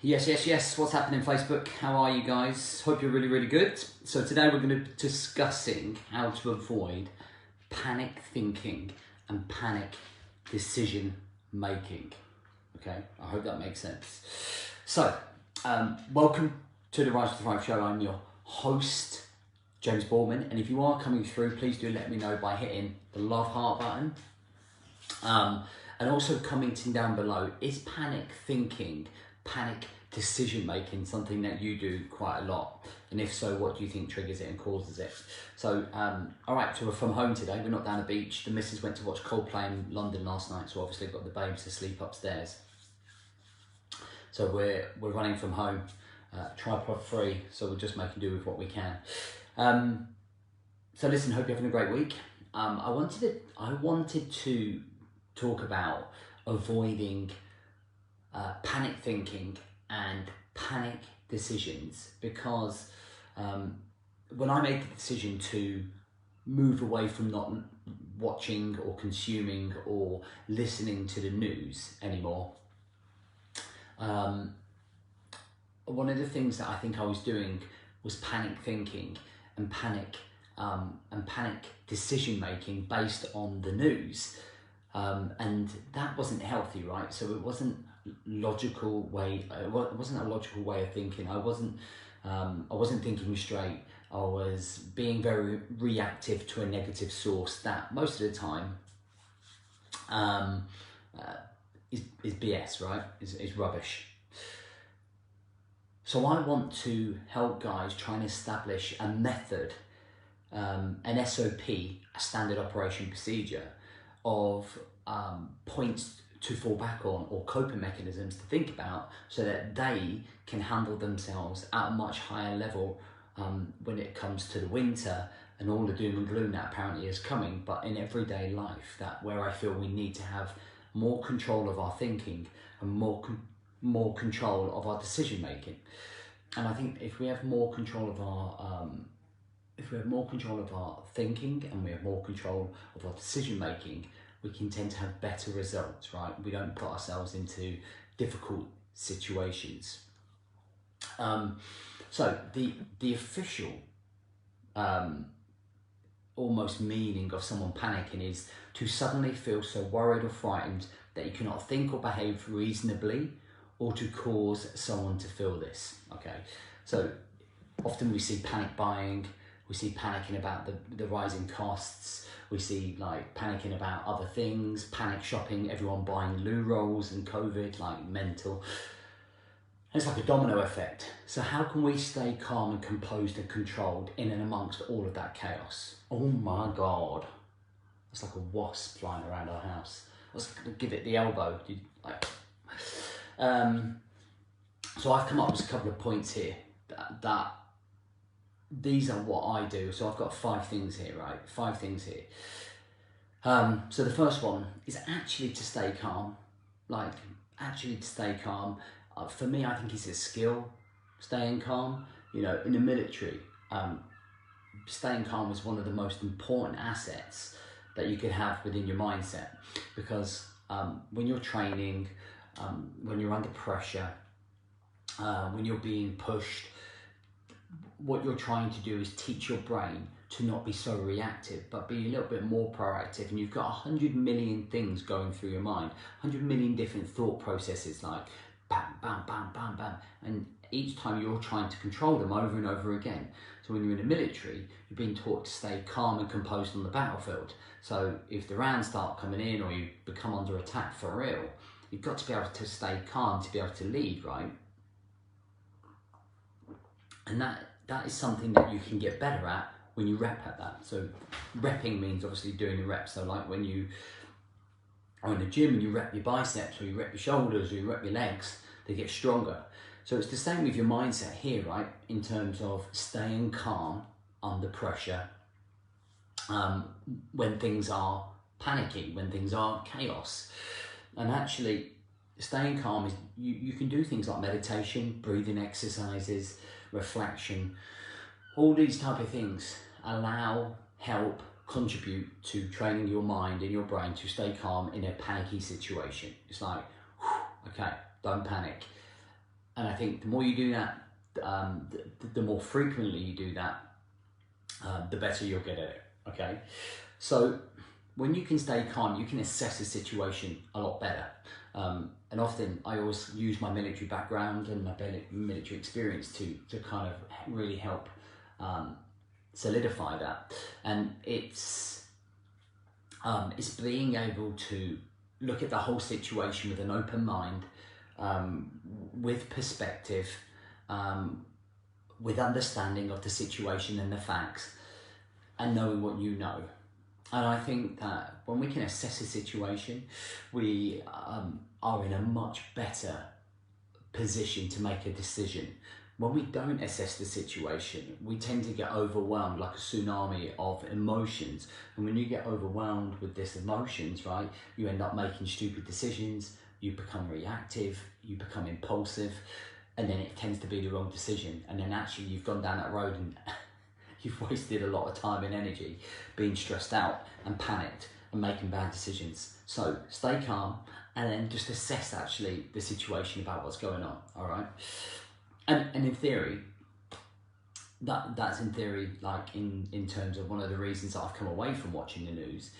Yes. What's happening, Facebook? How are you guys? Hope you're really good. So today we're going to be discussing how to avoid panic thinking and panic decision making. Okay, I hope that makes sense. So, welcome to the Rise to Thrive show. I'm your host, James Borman, and if you are coming through, please do let me know by hitting the love heart button. And also commenting down below, is panic thinking, panic decision making something that you do quite a lot? And if so, what do you think triggers it and causes it? So, all right, so we're from home today. We're not down the beach. The missus went to watch Coldplay in London last night, so obviously got the babes to sleep upstairs. So we're running from home, tripod free, so we're just making do with what we can. So listen, hope you're having a great week. I wanted to talk about avoiding panic thinking and panic decisions, because when I made the decision to move away from not watching or consuming or listening to the news anymore, one of the things that I think I was doing was panic thinking and panic decision making based on the news. And that wasn't healthy, right? So it wasn't a logical way of thinking. I wasn't thinking straight. I was being very reactive to a negative source that most of the time is BS, right? Is rubbish. So I want to help guys try and establish a method, an SOP, a standard operation procedure, of points to fall back on or coping mechanisms to think about, so that they can handle themselves at a much higher level when it comes to the winter and all the doom and gloom that apparently is coming, but in everyday life, that where I feel we need to have more control of our thinking and more control of our decision making. And I think if we have more control of our thinking and we have more control of our decision making, we can tend to have better results, right? We don't put ourselves into difficult situations. So the official almost meaning of someone panicking is to suddenly feel so worried or frightened that you cannot think or behave reasonably, or to cause someone to feel this. Okay, so often we see panic buying. We see panicking about the rising costs. We see like panicking about other things, panic shopping, everyone buying loo rolls and COVID, like mental. It's like a domino effect. So how can we stay calm and composed and controlled in and amongst all of that chaos? Oh my God. It's like a wasp flying around our house. I was gonna give it the elbow. So I've come up with a couple of points here that these are what I do. So I've got 5 things here, right? 5 things here. So the first one is actually to stay calm. For me, I think it's a skill, staying calm. You know, in the military, staying calm is one of the most important assets that you can have within your mindset, because when you're training, when you're under pressure, when you're being pushed, what you're trying to do is teach your brain to not be so reactive, but be a little bit more proactive. And you've got 100 million things going through your mind, 100 million different thought processes, like bam, bam, bam, bam, bam. And each time you're trying to control them over and over again. So when you're in the military, you're being taught to stay calm and composed on the battlefield. So if the rounds start coming in or you become under attack for real, you've got to be able to stay calm to be able to lead, right? And that is something that you can get better at when you rep at that. So repping means obviously doing the reps. So like when you are in the gym and you rep your biceps, or you rep your shoulders, or you rep your legs, they get stronger. So it's the same with your mindset here, right? In terms of staying calm under pressure, when things are panicky, when things are chaos. And actually staying calm is, you can do things like meditation, breathing exercises, reflection. All these type of things help contribute to training your mind and your brain to stay calm in a panicky situation. It's like, okay, don't panic. I think the more you do that, the more frequently you do that, the better you'll get at it, okay? So when you can stay calm, you can assess a situation a lot better. And often I always use my military background and my military experience to kind of really help solidify that. And it's being able to look at the whole situation with an open mind, with perspective, with understanding of the situation and the facts, and knowing what you know. And I think that when we can assess a situation, we are in a much better position to make a decision. When we don't assess the situation, we tend to get overwhelmed like a tsunami of emotions. And when you get overwhelmed with these emotions, right, you end up making stupid decisions, you become reactive, you become impulsive, and then it tends to be the wrong decision. And then actually you've gone down that road and you've wasted a lot of time and energy being stressed out and panicked and making bad decisions. So stay calm and then just assess actually the situation about what's going on, all right? And in theory, that's in theory, like in terms of one of the reasons that I've come away from watching the news,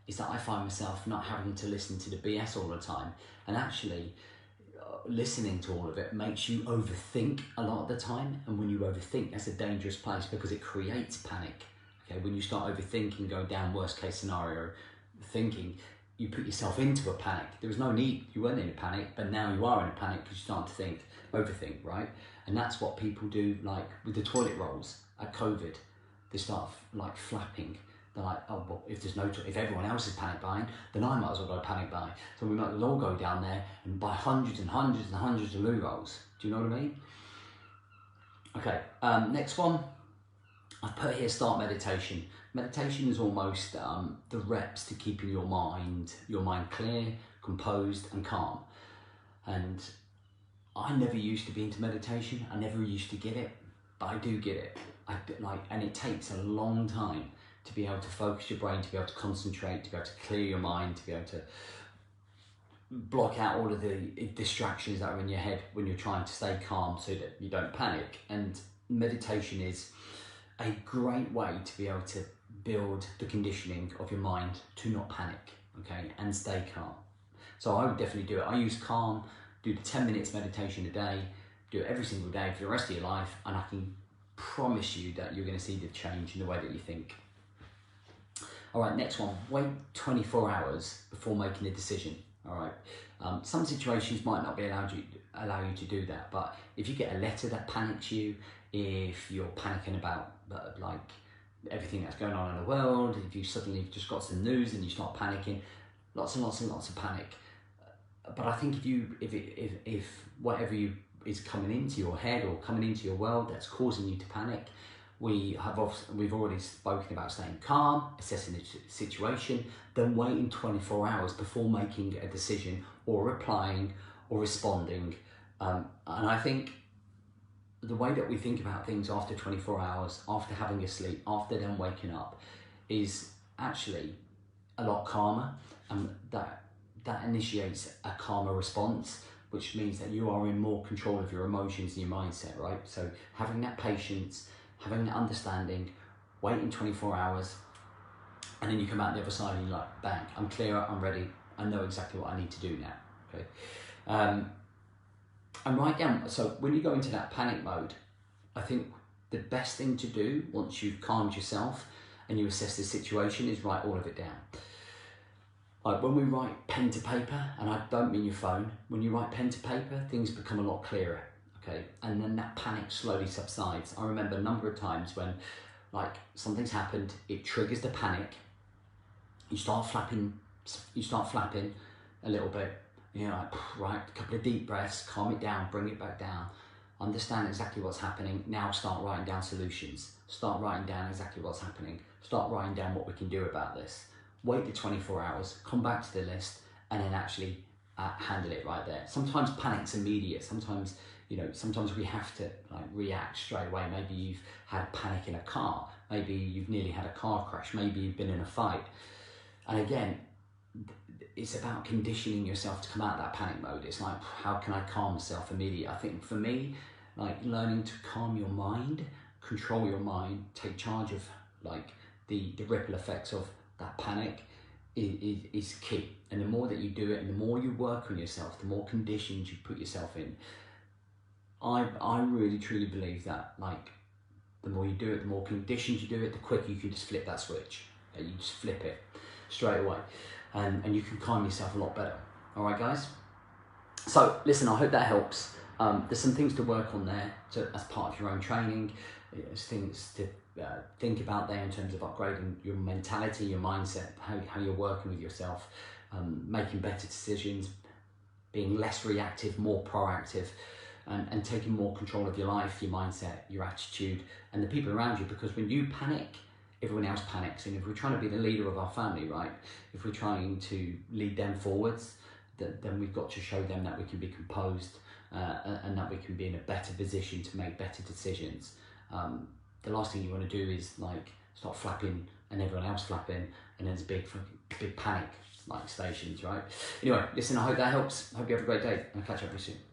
is that I find myself not having to listen to the BS all the time. And actually, listening to all of it makes you overthink a lot of the time. And when you overthink, that's a dangerous place because it creates panic. Okay, when you start overthinking, going down worst case scenario thinking, you put yourself into a panic. There was no need, you weren't in a panic, but now you are in a panic because you start to overthink, right? And that's what people do, like with the toilet rolls at COVID. They start like flapping. They're like, oh, well, if everyone else is panic buying, then I might as well go panic buy. So we might as well all go down there and buy hundreds and hundreds and hundreds of loo rolls. Do you know what I mean? Okay, next one. I've put here start meditation. Meditation is almost the reps to keeping your mind clear, composed and calm. And I never used to be into meditation. I never used to get it, but I do get it. And it takes a long time to be able to focus your brain, to be able to concentrate, to be able to clear your mind, to be able to block out all of the distractions that are in your head when you're trying to stay calm so that you don't panic. And meditation is a great way to be able to build the conditioning of your mind to not panic, okay, and stay calm. So I would definitely do it. I use Calm, do the 10 minutes meditation a day, do it every single day for the rest of your life, and I can promise you that you're going to see the change in the way that you think. All right, next one, wait 24 hours before making a decision. All right, some situations might not be allow you to do that, but if you get a letter that panics you, if you're panicking about like everything that's going on in the world, if you suddenly just got some news and you start panicking, lots and lots and lots of panic. But I think if whatever is coming into your head or coming into your world that's causing you to panic, we've already spoken about staying calm, assessing the situation, then waiting 24 hours before making a decision or replying or responding. And I think the way that we think about things after 24 hours, after having a sleep, after then waking up, is actually a lot calmer, and that initiates a calmer response, which means that you are in more control of your emotions and your mindset, right? So having that patience, having that understanding, waiting 24 hours, and then you come out the other side and you're like, bang, I'm clear, I'm ready, I know exactly what I need to do now, okay? And write down, so when you go into that panic mode, I think the best thing to do once you've calmed yourself and you assess the situation is write all of it down. Like when we write pen to paper, and I don't mean your phone, when you write pen to paper, things become a lot clearer, okay? And then that panic slowly subsides. I remember a number of times when like something's happened, it triggers the panic, you start flapping a little bit, you know, like, right, a couple of deep breaths, calm it down, bring it back down, understand exactly what's happening. Now start writing down solutions, start writing down exactly what's happening, start writing down what we can do about this. Wait the 24 hours, come back to the list, and then actually handle it right there. Sometimes panic's immediate. Sometimes, you know, sometimes we have to like react straight away. Maybe you've had panic in a car. Maybe you've nearly had a car crash. Maybe you've been in a fight. And again, it's about conditioning yourself to come out of that panic mode. It's like, how can I calm myself immediately? I think for me, like learning to calm your mind, control your mind, take charge of like the ripple effects of that panic is key. And the more that you do it and the more you work on yourself, the more conditions you put yourself in, I really truly believe that like the more you do it, the more conditions you do it, the quicker you can just flip that switch. You just flip it straight away, and you can calm yourself a lot better. All right, guys? So listen, I hope that helps. There's some things to work on there as part of your own training. There's things to think about there in terms of upgrading your mentality, your mindset, how you're working with yourself, making better decisions, being less reactive, more proactive, and taking more control of your life, your mindset, your attitude, and the people around you. Because when you panic, everyone else panics. And if we're trying to be the leader of our family, right? If we're trying to lead them forwards, then we've got to show them that we can be composed and that we can be in a better position to make better decisions. The last thing you want to do is like start flapping and everyone else flapping, and there's a big panic like stations, right? Anyway, listen, I hope that helps. I hope you have a great day. I'll catch up with you soon.